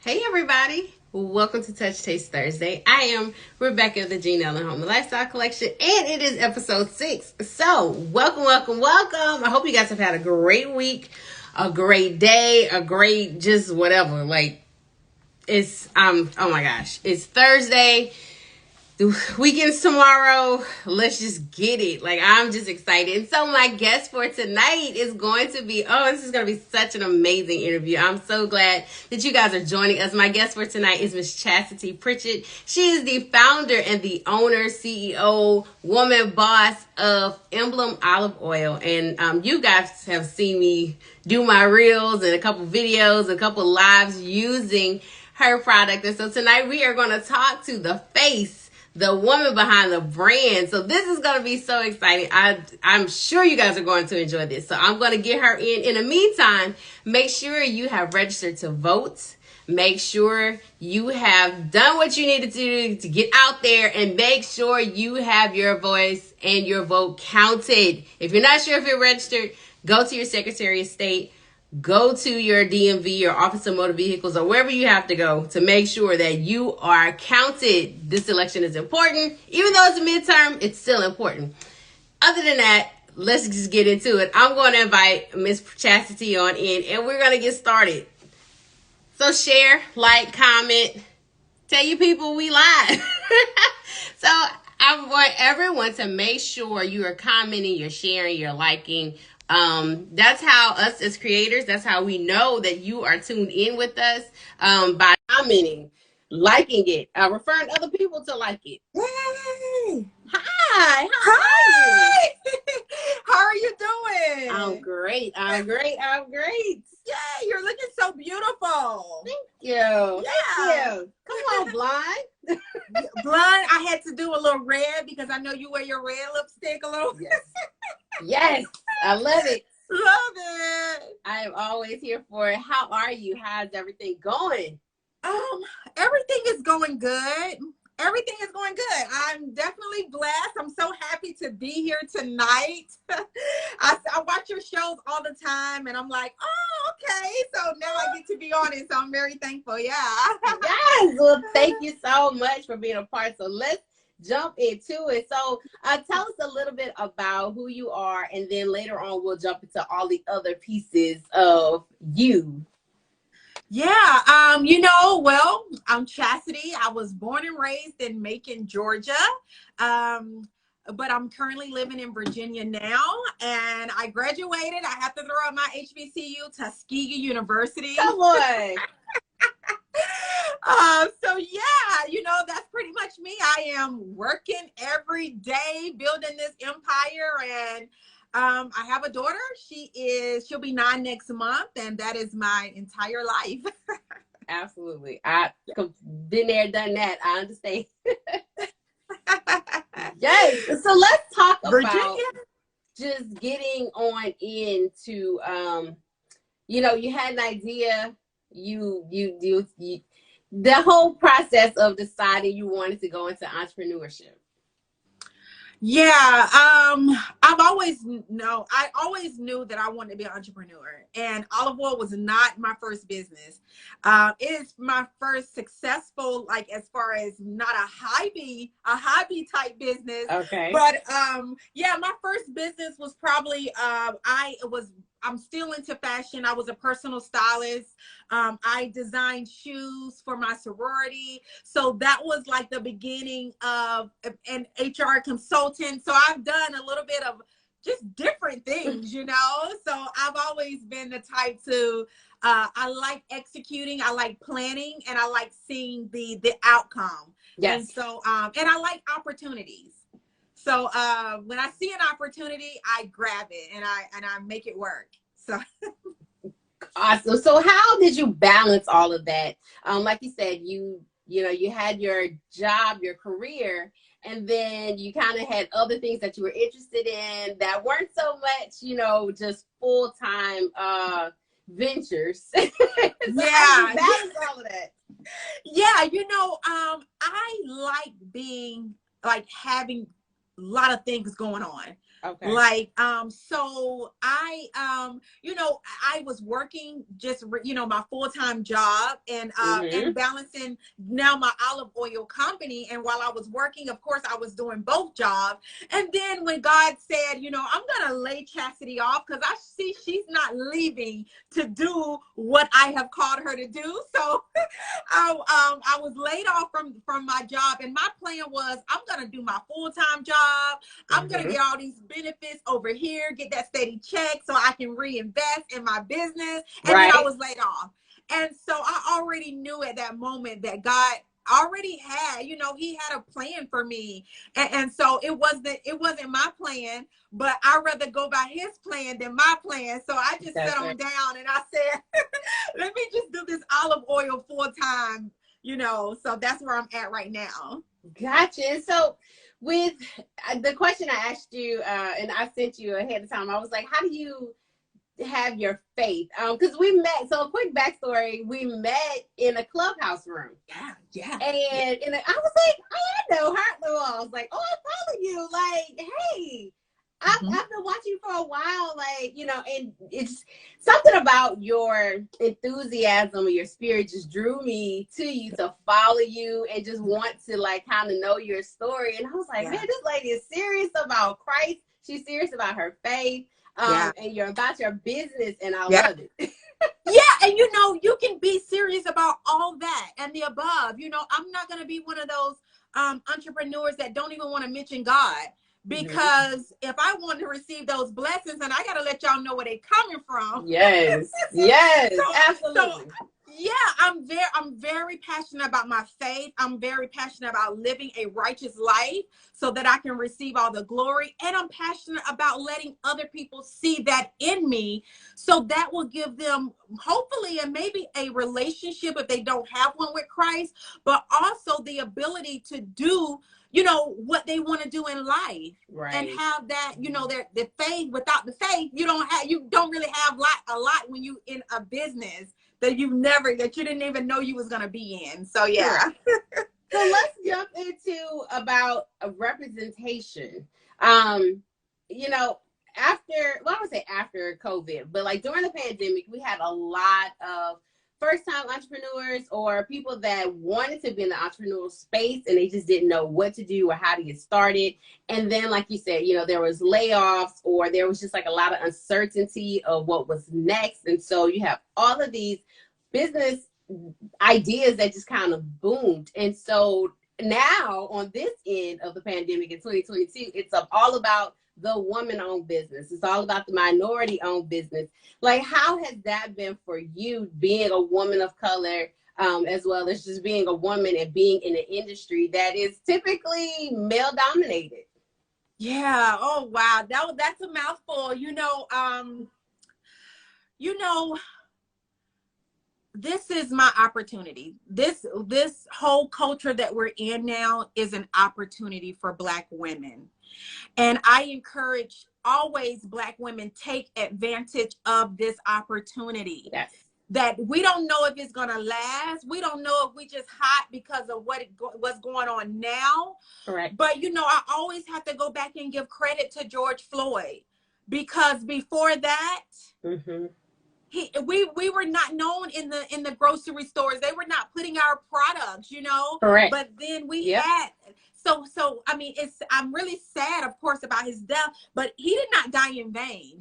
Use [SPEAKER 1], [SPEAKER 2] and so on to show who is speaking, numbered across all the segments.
[SPEAKER 1] Hey everybody, welcome to Touch Taste Thursday. I am Rebecca of the Gene Ellen Home and Lifestyle Collection, and it is episode 6. So, welcome. I hope you guys have had a great week, a great day, a great just whatever. Like it's oh my gosh, it's Thursday. The weekend's tomorrow. Let's just get it. Like, I'm just excited. And so my guest for tonight is going to be, this is going to be such an amazing interview. I'm so glad that you guys are joining us. My guest for tonight is Miss Chasity Pritchett. She is the founder and the owner, CEO, woman boss of Emblem Olive Oil. And you guys have seen me do my reels and a couple videos, a couple lives using her product. And so tonight we are going to talk to the face, the woman behind the brand. So this is going to be so exciting. I'm sure you guys are going to enjoy this. So I'm going to get her in. In the meantime, make sure you have registered to vote. Make sure you have done what you needed to do to get out there, and make sure you have your voice and your vote counted. If you're not sure if you're registered, go to your Secretary of State. Go to your DMV, your Office of Motor Vehicles, or wherever you have to go to make sure that you are counted. This election is important. Even though it's a midterm, it's still important. Other than that, let's just get into it. I'm going to invite Miss Chasity on in, and we're going to get started. So share, like, comment, tell your people we live. So I want everyone to make sure you are commenting, you're sharing, you're liking. That's how us as creators, that's how we know that you are tuned in with us, by commenting, liking it, referring other people to like it.
[SPEAKER 2] Yay!
[SPEAKER 1] Hi,
[SPEAKER 2] Hi! How are you doing?
[SPEAKER 1] I'm great.
[SPEAKER 2] Yay, you're looking so beautiful.
[SPEAKER 1] Thank you.
[SPEAKER 2] Yeah.
[SPEAKER 1] Come on, blonde.
[SPEAKER 2] Blonde, I had to do a little red because I know you wear your red lipstick a little.
[SPEAKER 1] Yes, I love it.
[SPEAKER 2] Love it.
[SPEAKER 1] I am always here for it. How are you? How's everything going?
[SPEAKER 2] Everything is going good. Everything is going good. I'm definitely blessed. I'm so happy to be here tonight. I watch your shows all the time, and I'm like, oh, okay. So now I get to be on it. So I'm very thankful. Yeah.
[SPEAKER 1] Yes. Well, thank you so much for being a part. So let's jump into it. So tell us a little bit about who you are, and then later on we'll jump into all the other pieces of you.
[SPEAKER 2] Yeah, well, I'm Chasity. I was born and raised in Macon, Georgia. But I'm currently living in Virginia now, and I graduated. I have to throw out my HBCU, Tuskegee University.
[SPEAKER 1] Come on.
[SPEAKER 2] So yeah, that's pretty much me. I am working every day, building this empire, and I have a daughter. She'll be 9 next month, and that is my entire life.
[SPEAKER 1] Absolutely. I've been there, done that. I understand. Yes. So let's talk about just getting on into, you had an idea, the whole process of deciding you wanted to go into entrepreneurship.
[SPEAKER 2] Yeah, I always knew that I wanted to be an entrepreneur, and olive oil was not my first business. It is my first successful, like, as far as not a hobby type business.
[SPEAKER 1] Okay.
[SPEAKER 2] But yeah, my first business was probably I'm still into fashion. I was a personal stylist. I designed shoes for my sorority. So that was like the beginning of an HR consultant. So I've done a little bit of just different things, So I've always been the type to, I like executing, I like planning, and I like seeing the outcome.
[SPEAKER 1] Yes.
[SPEAKER 2] And so, and I like opportunities. So when I see an opportunity, I grab it and I make it work. So
[SPEAKER 1] awesome. So how did you balance all of that? Like you said, you had your job, your career, and then you kind of had other things that you were interested in that weren't so much, just full-time ventures. So
[SPEAKER 2] yeah,
[SPEAKER 1] balance all of that.
[SPEAKER 2] Yeah, I like having a lot of things going on.
[SPEAKER 1] Okay.
[SPEAKER 2] Like, so I was working just, my full-time job and balancing now my olive oil company. And while I was working, of course, I was doing both jobs. And then when God said, I'm going to lay Chasity off because I see she's not leaving to do what I have called her to do. So I was laid off from my job. And my plan was, I'm going to do my full-time job. I'm going to get all these benefits over here, get that steady check so I can reinvest in my business. And then I was laid off. And so I already knew at that moment that God already had, he had a plan for me. And so it wasn't my plan, but I'd rather go by his plan than my plan. So I just sat on down and I said, let me just do this olive oil full time, so that's where I'm at right now.
[SPEAKER 1] Gotcha. So with the question I asked you, and I sent you ahead of time, I was like, how do you have your faith? Because we met, so a quick backstory, we met in a clubhouse room.
[SPEAKER 2] Yeah.
[SPEAKER 1] And I was like, I know her. I was like, I follow you. Like, hey, I've been watching you for a while, like, and it's something about your enthusiasm or your spirit just drew me to you to follow you and just want to like kind of know your story. And I was like, man, this lady is serious about Christ. She's serious about her faith. And you're about your business, and I love it.
[SPEAKER 2] And you can be serious about all that and the above. I'm not going to be one of those entrepreneurs that don't even want to mention God. Because if I want to receive those blessings, and I got to let y'all know where they're coming from.
[SPEAKER 1] Yes, absolutely.
[SPEAKER 2] I'm very passionate about my faith. I'm very passionate about living a righteous life so that I can receive all the glory. And I'm passionate about letting other people see that in me. So that will give them hopefully and maybe a relationship if they don't have one with Christ, but also the ability to do what they want to do in life, and have that, the faith. Without the faith, you don't really have a lot when you in a business that you didn't even know you was going to be in. So yeah.
[SPEAKER 1] So let's jump into about a representation. I would say after COVID, but like during the pandemic, we had a lot of first-time entrepreneurs or people that wanted to be in the entrepreneurial space and they just didn't know what to do or how to get started. And then, like you said, there was layoffs or there was just like a lot of uncertainty of what was next. And so you have all of these business ideas that just kind of boomed. And so now on this end of the pandemic in 2022, it's all about the woman-owned business. It's all about the minority-owned business. Like, how has that been for you, being a woman of color, as well as just being a woman and being in an industry that is typically male-dominated?
[SPEAKER 2] Yeah. Oh, wow. That's a mouthful. This is my opportunity. This whole culture that we're in now is an opportunity for Black women. And I encourage always Black women take advantage of this opportunity.
[SPEAKER 1] Yes.
[SPEAKER 2] That we don't know if it's going to last. We don't know if we just hot because of what's going on now.
[SPEAKER 1] Correct.
[SPEAKER 2] But, I always have to go back and give credit to George Floyd, because before that, we were not known in the grocery stores. They were not putting our products,
[SPEAKER 1] Correct.
[SPEAKER 2] But then we had. So I mean, I'm really sad, of course, about his death, but he did not die in vain,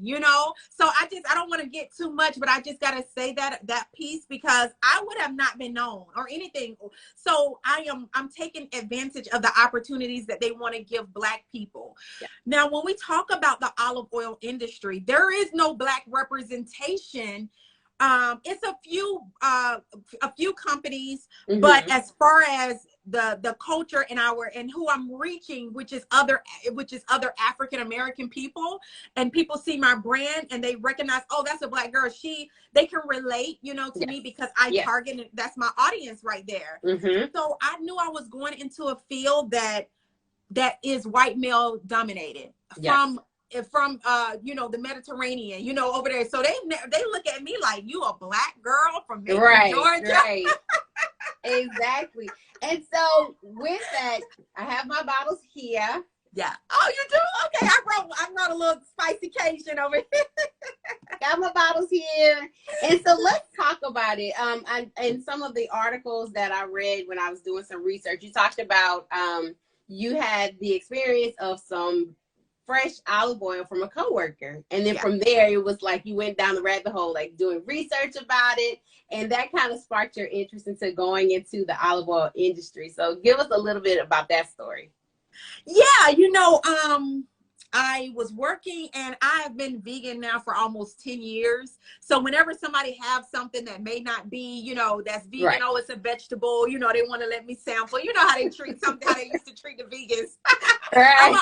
[SPEAKER 2] So I don't want to get too much, but I just gotta say that piece, because I would have not been known or anything. So I'm taking advantage of the opportunities that they want to give Black people. Yeah. Now, when we talk about the olive oil industry, there is no Black representation. It's a few companies, but as far as the culture and who I'm reaching, which is other African American people, and people see my brand and they recognize, oh, that's a Black girl. They can relate, to me, because I target, that's my audience right there. So I knew I was going into a field that is white male dominated, from the Mediterranean, over there. So they look at me like, you a Black girl from Georgia.
[SPEAKER 1] Right. Exactly. And so with that, I have my bottles here.
[SPEAKER 2] Yeah. Oh, you do? Okay. I brought a little spicy Cajun over here.
[SPEAKER 1] Got my bottles here. And so let's talk about it. In some of the articles that I read when I was doing some research, you talked about you had the experience of some fresh olive oil from a coworker. And then from there, it was like you went down the rabbit hole, like doing research about it. And that kind of sparked your interest into going into the olive oil industry. So give us a little bit about that story.
[SPEAKER 2] Yeah, I was working, and I've been vegan now for almost 10 years. So whenever somebody have something that may not be, that's vegan, right. Oh, it's a vegetable, they want to let me sample. You know how they treat something, how they used to treat the vegans. Right. I'm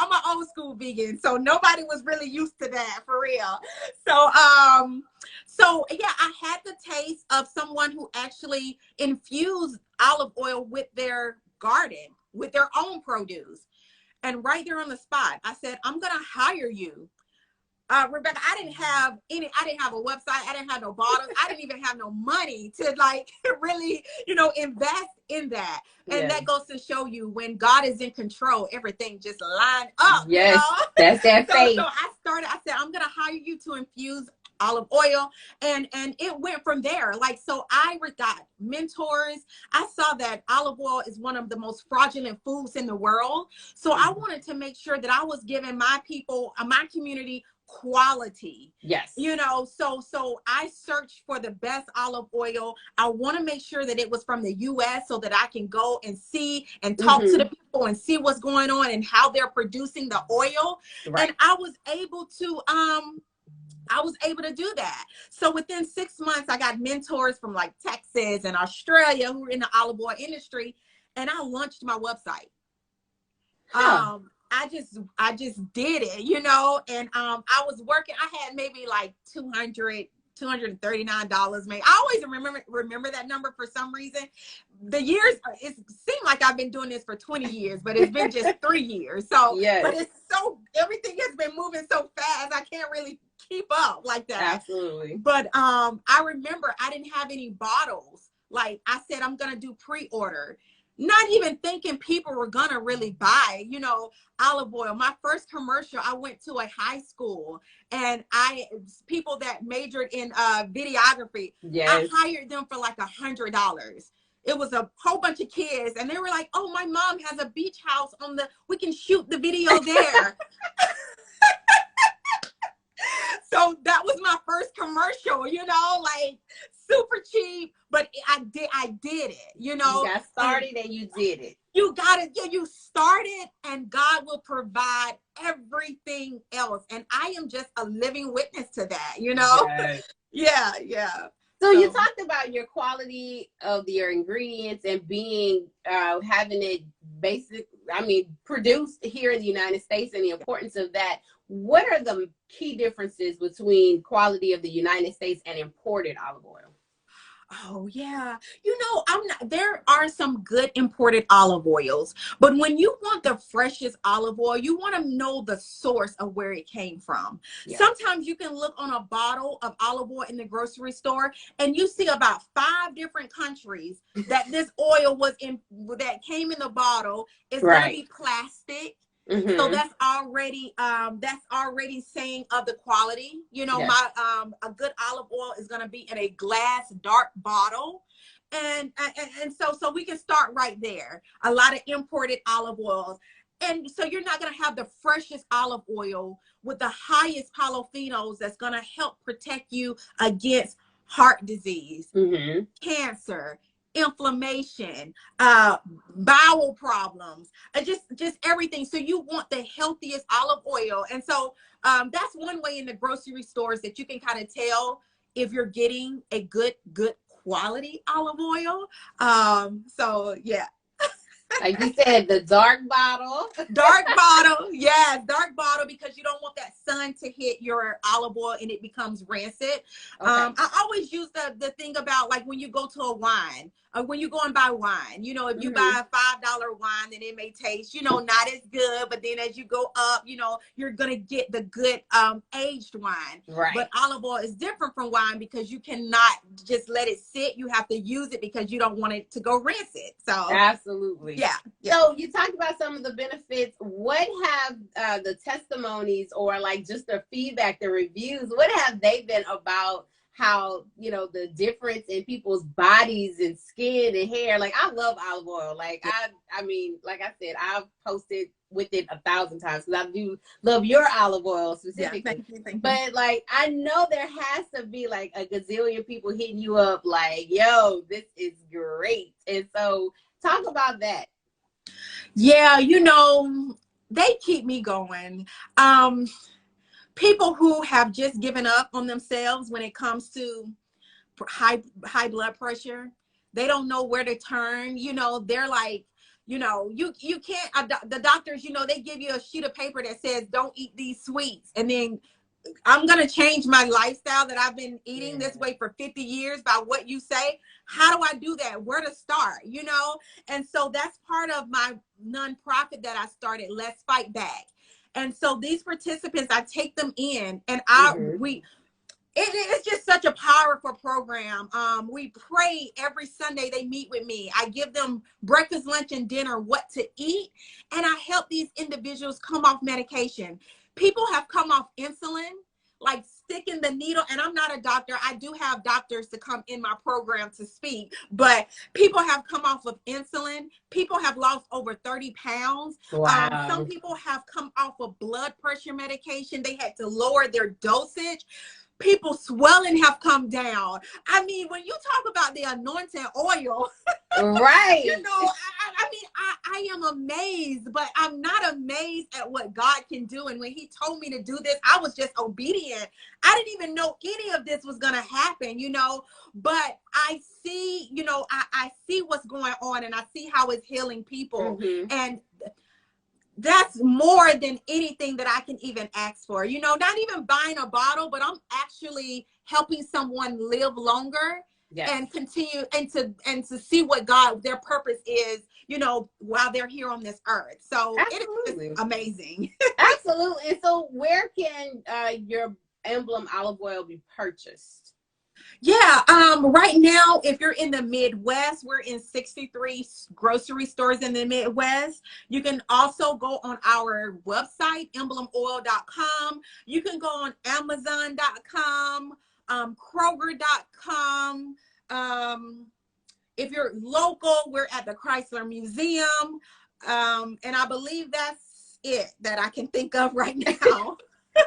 [SPEAKER 2] an old school vegan. So nobody was really used to that, for real. So yeah, I had the taste of someone who actually infused olive oil with their garden, with their own produce. And right there on the spot, I said, I'm going to hire you. Rebecca, I didn't have a website. I didn't have no bottles. I didn't even have no money to really, invest in that. And that goes to show you, when God is in control, everything just lined up.
[SPEAKER 1] Yes, that's that faith.
[SPEAKER 2] So I said, I'm going to hire you to infuse olive oil, and it went from there. So I got mentors. I saw that olive oil is one of the most fraudulent foods in the world. So I wanted to make sure that I was giving my people, my community, quality.
[SPEAKER 1] Yes.
[SPEAKER 2] So I searched for the best olive oil. I want to make sure that it was from the US so that I can go and see and talk to the people and see what's going on and how they're producing the oil. Right. And I was able to do that. So within 6 months, I got mentors from Texas and Australia who were in the olive oil industry, and I launched my website. Huh. I just did it, and I was working. I had maybe $239 made. I always remember that number for some reason. The years, it seemed like I've been doing this for 20 years, but it's been just 3 years. So, yes. But everything has been moving so fast, I can't really keep up like that.
[SPEAKER 1] Absolutely.
[SPEAKER 2] But I remember I didn't have any bottles. I said, I'm going to do pre-order. Not even thinking people were going to really buy, olive oil. My first commercial, I went to a high school, and people that majored in videography, yes. I hired them for $100. It was a whole bunch of kids, and they were like, oh, my mom has a beach house we can shoot the video there. So that was my first commercial, super cheap, but I did it, You
[SPEAKER 1] got started and you did it.
[SPEAKER 2] You got it. Yeah, you started, and God will provide everything else. And I am just a living witness to that, Yes. Yeah.
[SPEAKER 1] So you talked about your quality of your ingredients and being, having it produced here in the United States, and the importance of that. What are the key differences between quality of the United States and imported olive oil?
[SPEAKER 2] Oh, yeah. There are some good imported olive oils, but when you want the freshest olive oil, you want to know the source of where it came from. Yeah. Sometimes you can look on a bottle of olive oil in the grocery store, and you see about 5 different countries that this oil that came in the bottle. Is right. Going to be plastic. Mm-hmm. So that's already saying of the quality. Yes. A good olive oil is going to be in a glass dark bottle. And so we can start right there. A lot of imported olive oils. And so you're not going to have the freshest olive oil with the highest polyphenols that's going to help protect you against heart disease, mm-hmm. cancer, inflammation, bowel problems, just everything. So you want the healthiest olive oil. And so that's one way in the grocery stores that you can kind of tell if you're getting a good quality olive oil. So yeah.
[SPEAKER 1] Like you said, the dark bottle.
[SPEAKER 2] Dark bottle, yes, dark bottle, because you don't want that sun to hit your olive oil and it becomes rancid. Okay. I always use the thing about when you go to a wine, when you go and buy wine, if you mm-hmm. buy a $5 wine, then it may taste, not as good. But then as you go up, you're going to get the good aged wine. Right. But olive oil is different from wine because you cannot just let it sit. You have to use it because you don't want it to go rancid. So
[SPEAKER 1] absolutely. great.
[SPEAKER 2] Yeah.
[SPEAKER 1] So you talked about some of the benefits. What have the testimonies or like just the feedback, the reviews, what have they been about how, you know, the difference in people's bodies and skin and hair? Like, I love olive oil. Like, I mean, like I said, I've posted with it 1,000 times because I do love your olive oil specifically.
[SPEAKER 2] Yeah, thank you.
[SPEAKER 1] But like, I know there has to be like a gazillion people hitting you up like, yo, this is great. And so talk about that.
[SPEAKER 2] Yeah, you know, they keep me going. People who have just given up on themselves when it comes to high blood pressure, they don't know where to turn. You know, they're like, you know, you can't, the doctors, you know, they give you a sheet of paper that says don't eat these sweets, and then I'm going to change my lifestyle that I've been eating this way for 50 years by what you say. How do I do that? Where to start, you know? And so that's part of my nonprofit that I started, Let's Fight Back. And so these participants, I take them in, and it's just such a powerful program. We pray every Sunday. They meet with me. I give them breakfast, lunch, and dinner, what to eat. And I help these individuals come off medication. People have come off insulin, like sticking the needle. And I'm not a doctor. I do have doctors to come in my program to speak, but people have come off of insulin. People have lost over 30 pounds.
[SPEAKER 1] Wow.
[SPEAKER 2] Some people have come off of blood pressure medication. They had to lower their dosage. People's swelling have come down. I mean, when you talk about the anointing oil,
[SPEAKER 1] right?
[SPEAKER 2] You know, I mean, I am amazed, but I'm not amazed at what God can do. And when He told me to do this, I was just obedient. I didn't even know any of this was going to happen, you know, but I see, you know, I see what's going on, and I see how it's healing people. And that's more than anything that I can even ask for. You know, not even buying a bottle, but I'm actually helping someone live longer and continue and to see what their purpose is, you know, while they're here on this earth. So
[SPEAKER 1] absolutely.
[SPEAKER 2] It's amazing.
[SPEAKER 1] Absolutely. And so where can your Emblem olive oil be purchased?
[SPEAKER 2] Yeah, right now, if you're in the Midwest, we're in 63 grocery stores in the Midwest. You can also go on our website, emblemoil.com. You can go on amazon.com, kroger.com. If you're local, we're at the Chrysler Museum. And I believe that's it that I can think of right now.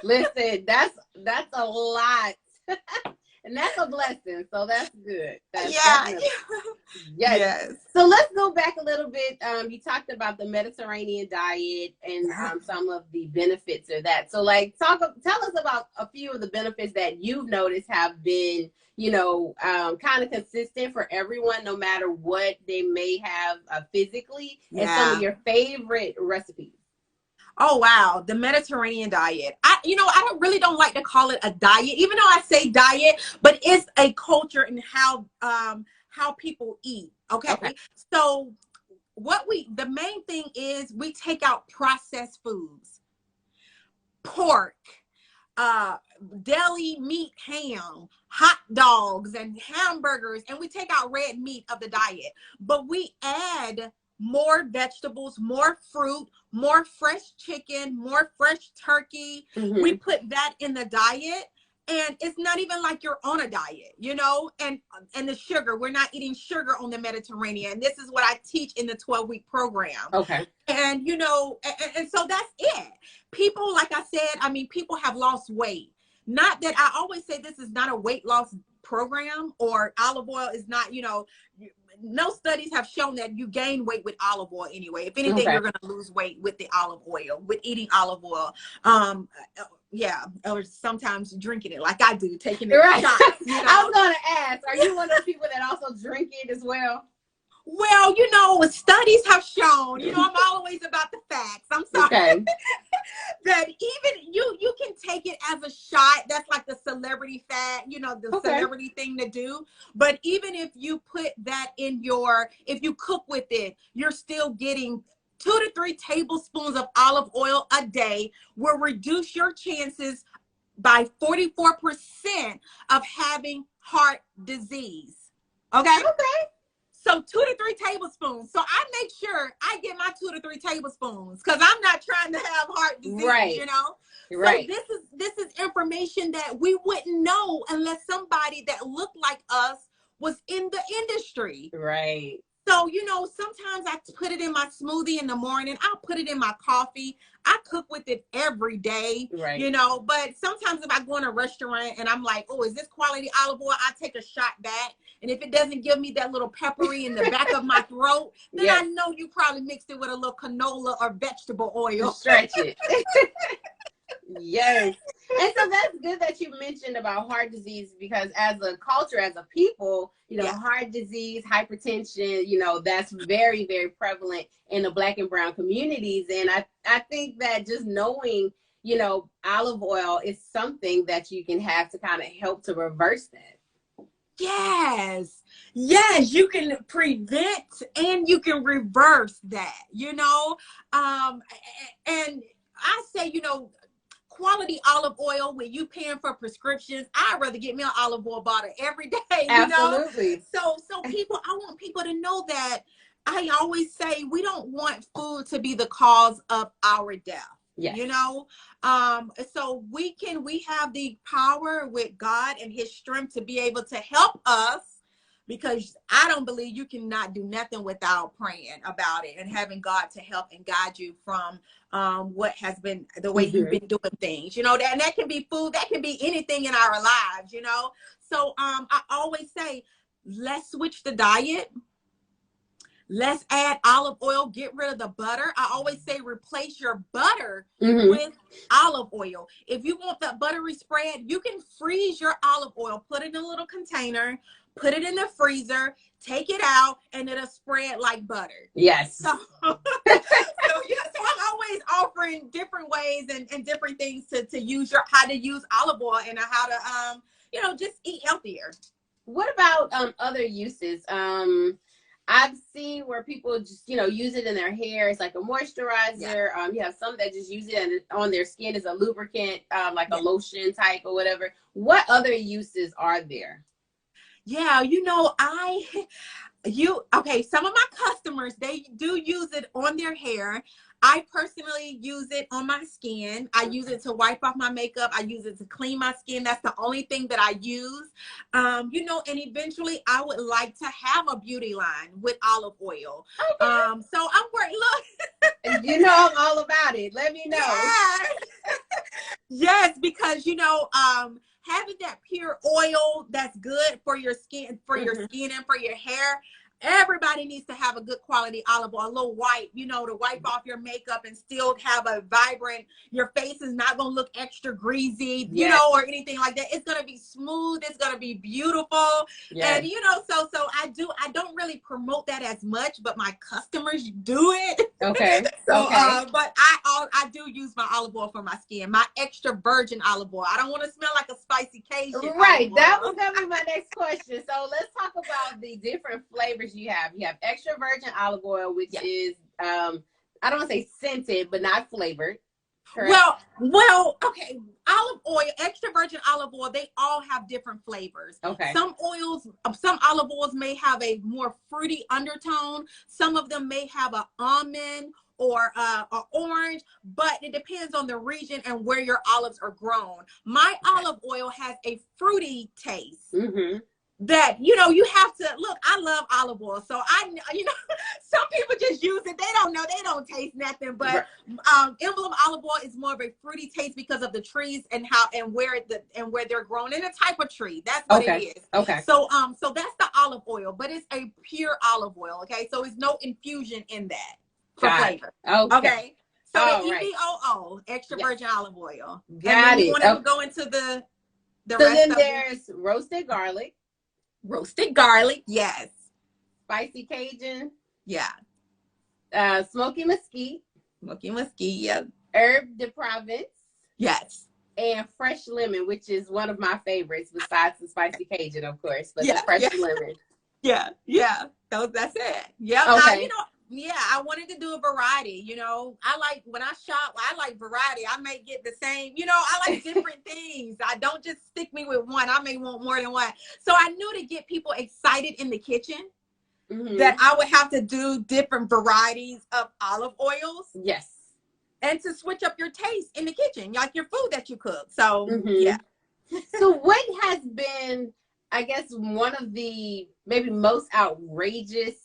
[SPEAKER 1] Listen, that's a lot. And that's a blessing. So that's good. That's yes. So let's go back a little bit. You talked about the Mediterranean diet and some of the benefits of that. So like tell us about a few of the benefits that you've noticed have been, you know, kind of consistent for everyone, no matter what they may have physically, and some of your favorite recipes.
[SPEAKER 2] Oh, wow. The Mediterranean diet. I don't like to call it a diet, even though I say diet, but it's a culture in how people eat. Okay. So the main thing is we take out processed foods, pork, deli meat, ham, hot dogs, and hamburgers, and we take out red meat of the diet, but we add more vegetables, more fruit, more fresh chicken, more fresh turkey. We put that in the diet, and it's not even like you're on a diet, you know, and the sugar, we're not eating sugar on the Mediterranean. This is what I teach in the 12-week program. Okay. And, you know, and so that's it. People, like I said, I mean, people have lost weight. Not that I always say this is not a weight loss program, or olive oil is not, you know, no studies have shown that you gain weight with olive oil anyway. If anything, you're going to lose weight with the olive oil, with eating olive oil. Or sometimes drinking it like I do, taking it shots. You know?
[SPEAKER 1] I was going to ask, are you one of those people that also drink it as well?
[SPEAKER 2] Well, you know, studies have shown, you know, I'm always about the facts. I'm sorry. That even you can take it as a shot. That's like the celebrity fat, you know, the celebrity thing to do. But even if you put that in if you cook with it, you're still getting 2 to 3 tablespoons of olive oil a day will reduce your chances by 44% of having heart disease. Okay. So So 2 to 3 tablespoons. So I make sure I get my 2 to 3 tablespoons because I'm not trying to have heart disease,
[SPEAKER 1] Right.
[SPEAKER 2] you know?
[SPEAKER 1] Right.
[SPEAKER 2] So this is information that we wouldn't know unless somebody that looked like us was in the industry.
[SPEAKER 1] Right.
[SPEAKER 2] So, you know, sometimes I put it in my smoothie in the morning. I'll put it in my coffee. I cook with it every day,
[SPEAKER 1] Right.
[SPEAKER 2] you know, but sometimes if I go in a restaurant and I'm like, oh, is this quality olive oil? I take a shot back. And if it doesn't give me that little peppery in the back of my throat, then
[SPEAKER 1] Yes.
[SPEAKER 2] I know you probably mixed it with a little canola or vegetable oil.
[SPEAKER 1] To stretch it. Yes. And so that's good that you mentioned about heart disease, because as a culture, as a people, you know, heart disease, hypertension, you know, that's very, very prevalent in the Black and brown communities. And I think that just knowing, you know, olive oil is something that you can have to kind of help to reverse that.
[SPEAKER 2] Yes. Yes, you can prevent and you can reverse that, you know. And I say, you know, quality olive oil, when you paying for prescriptions, I'd rather get me an olive oil bottle every day.
[SPEAKER 1] Absolutely.
[SPEAKER 2] So people, I want people to know that I always say we don't want food to be the cause of our death.
[SPEAKER 1] Yes.
[SPEAKER 2] You know, so we have the power with God and his strength to be able to help us, because I don't believe you cannot do nothing without praying about it and having God to help and guide you from what has been the way you've been doing things, you know, and that can be food, that can be anything in our lives, you know. So I always say, let's switch the diet. Let's add olive oil, get rid of the butter. I always say replace your butter with olive oil. If you want that buttery spread, you can freeze your olive oil, put it in a little container, put it in the freezer, take it out, and it'll spread like butter.
[SPEAKER 1] Yes.
[SPEAKER 2] So I'm always offering different ways and different things to use how to use olive oil and how to, you know, just eat healthier.
[SPEAKER 1] What about other uses? I've seen where people just, you know, use it in their hair. It's like a moisturizer. You have some that just use it on their skin as a lubricant, like a lotion type or whatever. What other uses are there?
[SPEAKER 2] Yeah, you know, some of my customers, they do use it on their hair. I personally use it on my skin. I use it to wipe off my makeup. I use it to clean my skin. That's the only thing that I use. You know, and eventually I would like to have a beauty line with olive oil. Okay. So I'm working. Look,
[SPEAKER 1] you know, I'm all about it. Let me know.
[SPEAKER 2] Yeah. Yes, because, you know, having that pure oil that's good for your skin, your skin and for your hair. Everybody needs to have a good quality olive oil, a little white, you know, to wipe off your makeup and still have a vibrant, your face is not going to look extra greasy, you know, or anything like that. It's going to be smooth. It's going to be beautiful. Yes. And, you know, so I don't really promote that as much, but my customers do it.
[SPEAKER 1] Okay.
[SPEAKER 2] So, but I do use my olive oil for my skin, my extra virgin olive oil. I don't want to smell like a spicy Cajun.
[SPEAKER 1] Right. That was going to be my next question. So let's talk about the different flavors you have. You have extra virgin olive oil, which is, I don't want to say scented, but not flavored. Correct?
[SPEAKER 2] Well, okay. Olive oil, extra virgin olive oil, they all have different flavors. Okay. Some olive oils may have a more fruity undertone. Some of them may have an almond or orange, but it depends on the region and where your olives are grown. My olive oil has a fruity taste. That, you know, you have to look. I love olive oil, so you know, some people just use it. They don't know, they don't taste nothing. But Emblem olive oil is more of a fruity taste because of the trees and where they're grown in a type of tree. That's what it is. Okay. So that's the olive oil, but it's a pure olive oil. Okay, so it's no infusion in that for flavor. Okay. So the EVOO, extra virgin olive oil.
[SPEAKER 1] Got it.
[SPEAKER 2] You want to go into the
[SPEAKER 1] so then there's roasted garlic.
[SPEAKER 2] Roasted garlic, yes.
[SPEAKER 1] Spicy Cajun,
[SPEAKER 2] yeah.
[SPEAKER 1] Smoky Mesquite.
[SPEAKER 2] Smoky Mesquite, yeah.
[SPEAKER 1] Herb de Provence,
[SPEAKER 2] yes.
[SPEAKER 1] And fresh lemon, which is one of my favorites besides the spicy Cajun, of course, but the fresh lemon.
[SPEAKER 2] Yeah. That's it. Yeah. Okay. You know, I wanted to do a variety. You know, when I shop, I like variety. I may get the same, you know, I like different things. I don't just stick me with one. I may want more than one. So I knew to get people excited in the kitchen. that I would have to do different varieties of olive oils.
[SPEAKER 1] Yes.
[SPEAKER 2] And to switch up your taste in the kitchen, like your food that you cook. So, yeah.
[SPEAKER 1] So what has been, I guess, one of the maybe most outrageous,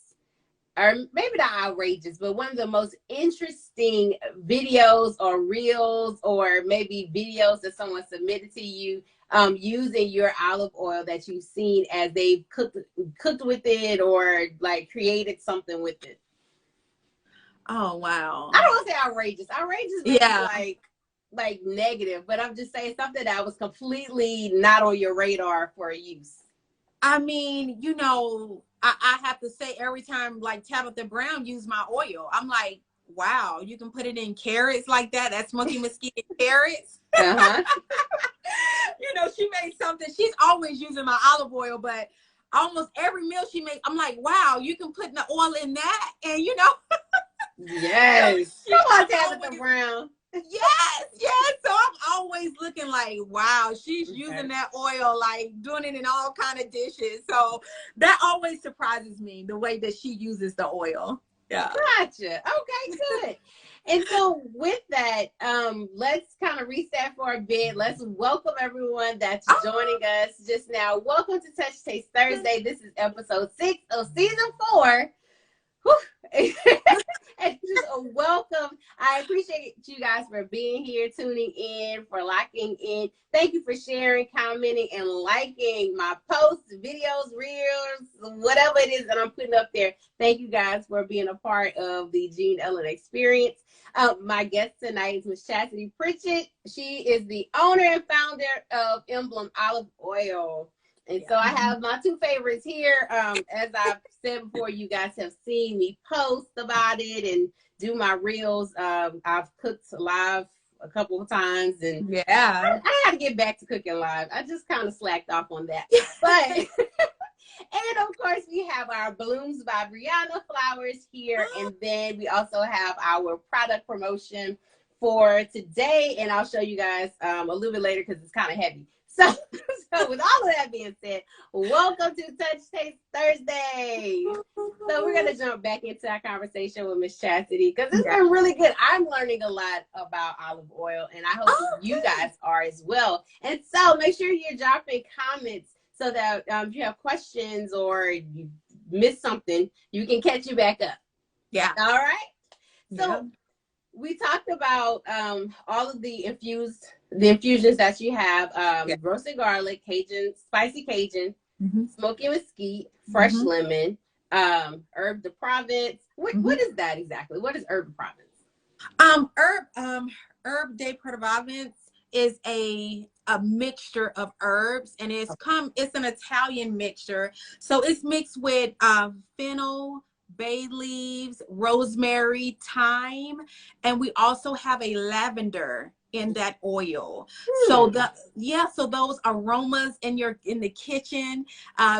[SPEAKER 1] or maybe not outrageous, but one of the most interesting videos or reels, or maybe videos that someone submitted to you using your olive oil that you've seen as they've cooked with it, or like created something with it?
[SPEAKER 2] Oh, wow.
[SPEAKER 1] I don't want to say outrageous. Outrageous means like negative, but I'm just saying something that was completely not on your radar for use.
[SPEAKER 2] I mean, you know, I have to say, every time like Tabitha Brown used my oil, I'm like, wow, you can put it in carrots like that. That's Smokey Mesquite carrots. You know, she made something. She's always using my olive oil, but almost every meal she makes, I'm like, wow, you can put the oil in that. And, you know.
[SPEAKER 1] Yes. Come on, Tabitha Brown.
[SPEAKER 2] Yes. So I'm always looking like, wow, she's using that oil, like doing it in all kind of dishes. So that always surprises me, the way that she uses the oil. Yeah.
[SPEAKER 1] Gotcha. Okay, good. And so with that, let's kind of reset for a bit. Let's welcome everyone that's joining us just now. Welcome to Touch Taste Thursday. This is episode 6 of season 4. And just a welcome. I appreciate you guys for being here, tuning in, for locking in. Thank you for sharing, commenting, and liking my posts, videos, reels, whatever it is that I'm putting up there. Thank you guys for being a part of the Jean Ellen experience. My guest tonight is Miss Chasity Pritchett. She is the owner and founder of Emblem Olive Oil. And so I have my 2 favorites here. As I've said before, you guys have seen me post about it and do my reels. I've cooked live a couple of times, and I got to get back to cooking live. I just kind of slacked off on that. But and of course, we have our Blooms by Brianna flowers here, and then we also have our product promotion for today, and I'll show you guys a little bit later because it's kind of heavy. So with all of that being said, welcome to Touch Taste Thursday. So we're going to jump back into our conversation with Miss Chasity, because it's been really good. I'm learning a lot about olive oil, and I hope you guys are as well. And so make sure you're dropping comments so that if you have questions or you missed something, you can catch you back up.
[SPEAKER 2] Yeah.
[SPEAKER 1] All right. So we talked about all of the infusions that you have, roasted garlic, Cajun, spicy Cajun, smoky mesquite, fresh lemon, herb de Provence. What is that exactly? What is herb de Provence?
[SPEAKER 2] Herb de Provence is a mixture of herbs, and it's an Italian mixture. So it's mixed with fennel, bay leaves, rosemary, thyme, and we also have a lavender in that oil. So so those aromas in the kitchen,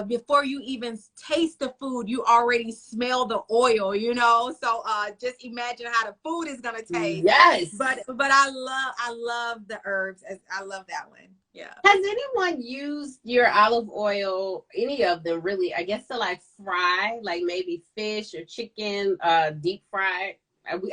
[SPEAKER 2] before you even taste the food, you already smell the oil, you know. So just imagine how the food is gonna taste.
[SPEAKER 1] Yes.
[SPEAKER 2] But I love the herbs. I love that one. Yeah.
[SPEAKER 1] Has anyone used your olive oil, any of them really, I guess, to like fry, like maybe fish or chicken, deep fried?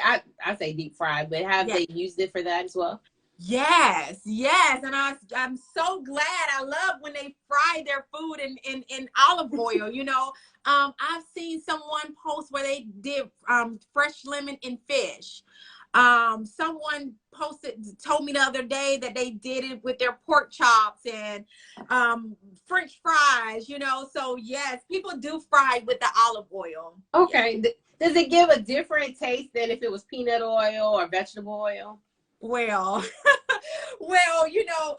[SPEAKER 1] I say deep fried, but have they used it for that as well?
[SPEAKER 2] Yes. And I'm so glad. I love when they fry their food in olive oil, you know. I've seen someone post where they did fresh lemon in fish. Someone told me the other day that they did it with their pork chops and French fries, you know. So yes, people do fry with the olive oil.
[SPEAKER 1] Okay. Does it give a different taste than if it was peanut oil or vegetable oil?
[SPEAKER 2] Well, you know,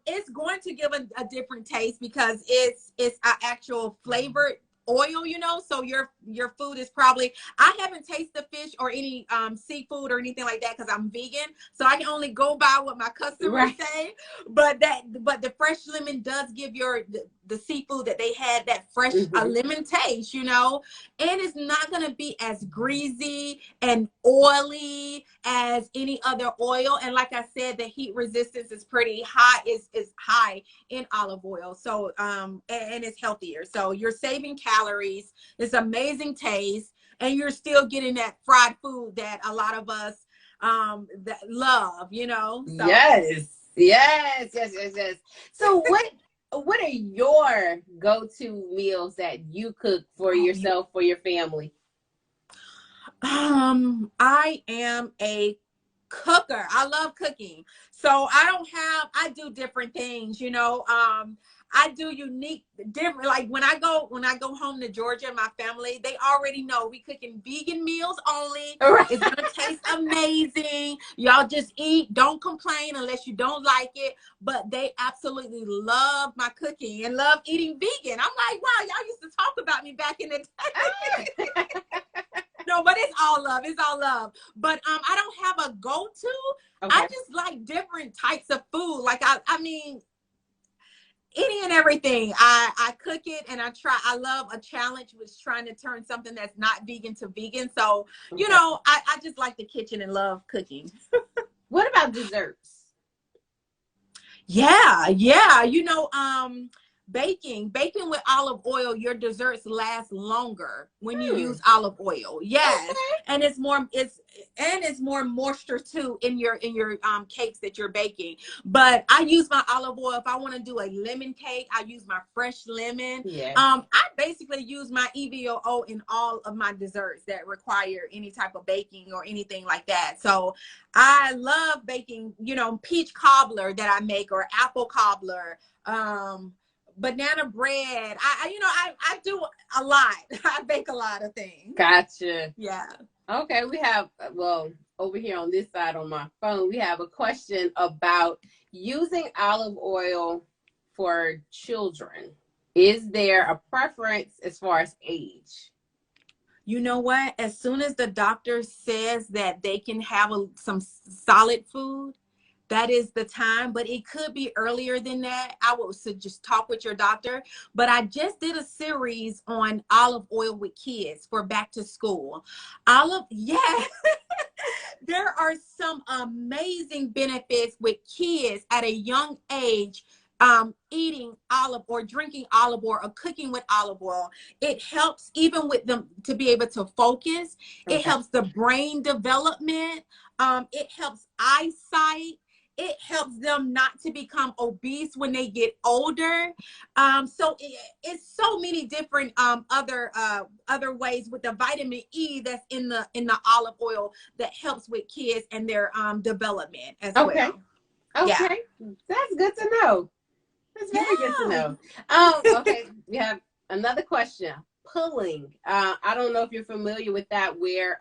[SPEAKER 2] it's going to give a different taste because it's an actual flavored oil, you know. So your food is probably, I haven't tasted fish or any seafood or anything like that because I'm vegan, so I can only go by what my customers say. But the fresh lemon does give your the seafood that they had, that fresh lemon taste, you know, and it's not going to be as greasy and oily as any other oil. And like I said, the heat resistance is pretty high, is high in olive oil. So, and it's healthier. So you're saving calories. It's amazing taste. And you're still getting that fried food that a lot of us that love, you know. So.
[SPEAKER 1] Yes. So what are your go-to meals that you cook for yourself, for your family?
[SPEAKER 2] I am a cooker. I love cooking. So I do different things, you know. I do different, like when I go home to Georgia and my family, they already know we cooking vegan meals only. Right. It's gonna taste amazing. Y'all just eat, don't complain unless you don't like it. But they absolutely love my cooking and love eating vegan. I'm like, wow, y'all used to talk about me back in the day. No, but it's all love. It's all love. But I don't have a go-to. Okay. I just like different types of food. Like I mean, any and everything. I cook it and I try. I love a challenge with trying to turn something that's not vegan to vegan. So, you know, I just like the kitchen and love cooking.
[SPEAKER 1] What about desserts?
[SPEAKER 2] Yeah. You know, baking with olive oil, your desserts last longer when you use olive oil. Yes. Okay. And it's more moisture too in your cakes that you're baking. But I use my olive oil if I want to do a lemon cake. I use my fresh lemon. Yeah. I basically use my EVOO in all of my desserts that require any type of baking or anything like that. So I love baking, you know, peach cobbler that I make, or apple cobbler, banana bread. I do a lot. I bake a lot of things.
[SPEAKER 1] Gotcha.
[SPEAKER 2] Yeah.
[SPEAKER 1] Okay, we have, well, over here on this side on my phone, we have a question about using olive oil for children. Is there a preference as far as age?
[SPEAKER 2] You know what? As soon as the doctor says that they can have some solid food, that is the time, but it could be earlier than that. I would just talk with your doctor. But I just did a series on olive oil with kids for back to school. There are some amazing benefits with kids at a young age. Eating olive or drinking olive oil or cooking with olive oil. It helps even with them to be able to focus. Okay. It helps the brain development. It helps eyesight. It helps them not to become obese when they get older. So it's so many different other ways with the vitamin E that's in the olive oil that helps with kids and their development as well. Okay,
[SPEAKER 1] yeah. That's good to know. That's very good to know. Okay, we have another question. Pulling. I don't know if you're familiar with that, where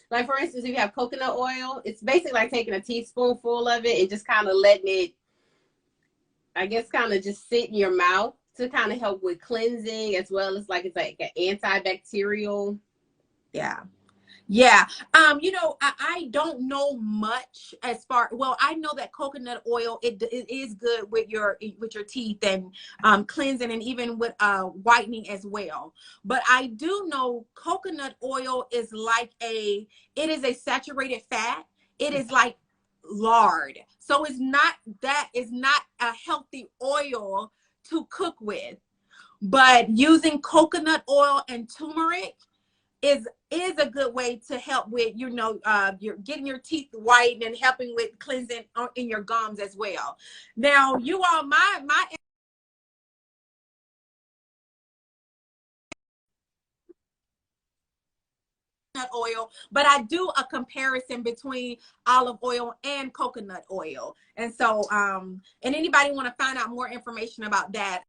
[SPEAKER 1] like for instance, if you have coconut oil, it's basically like taking a teaspoonful of it and just kind of letting it, I guess, kind of just sit in your mouth to kind of help with cleansing, as well as it's like an antibacterial.
[SPEAKER 2] Yeah. You know, I don't know much as far, well, I know that coconut oil, it is good with your teeth and cleansing, and even with whitening as well. But I do know coconut oil is it is a saturated fat. It is like lard. So it's not a healthy oil to cook with. But using coconut oil and turmeric is a good way to help with, you know, you're getting your teeth white and helping with cleansing in your gums as well. Now, you all, my oil, but I do a comparison between olive oil and coconut oil. And so, and anybody want to find out more information about that,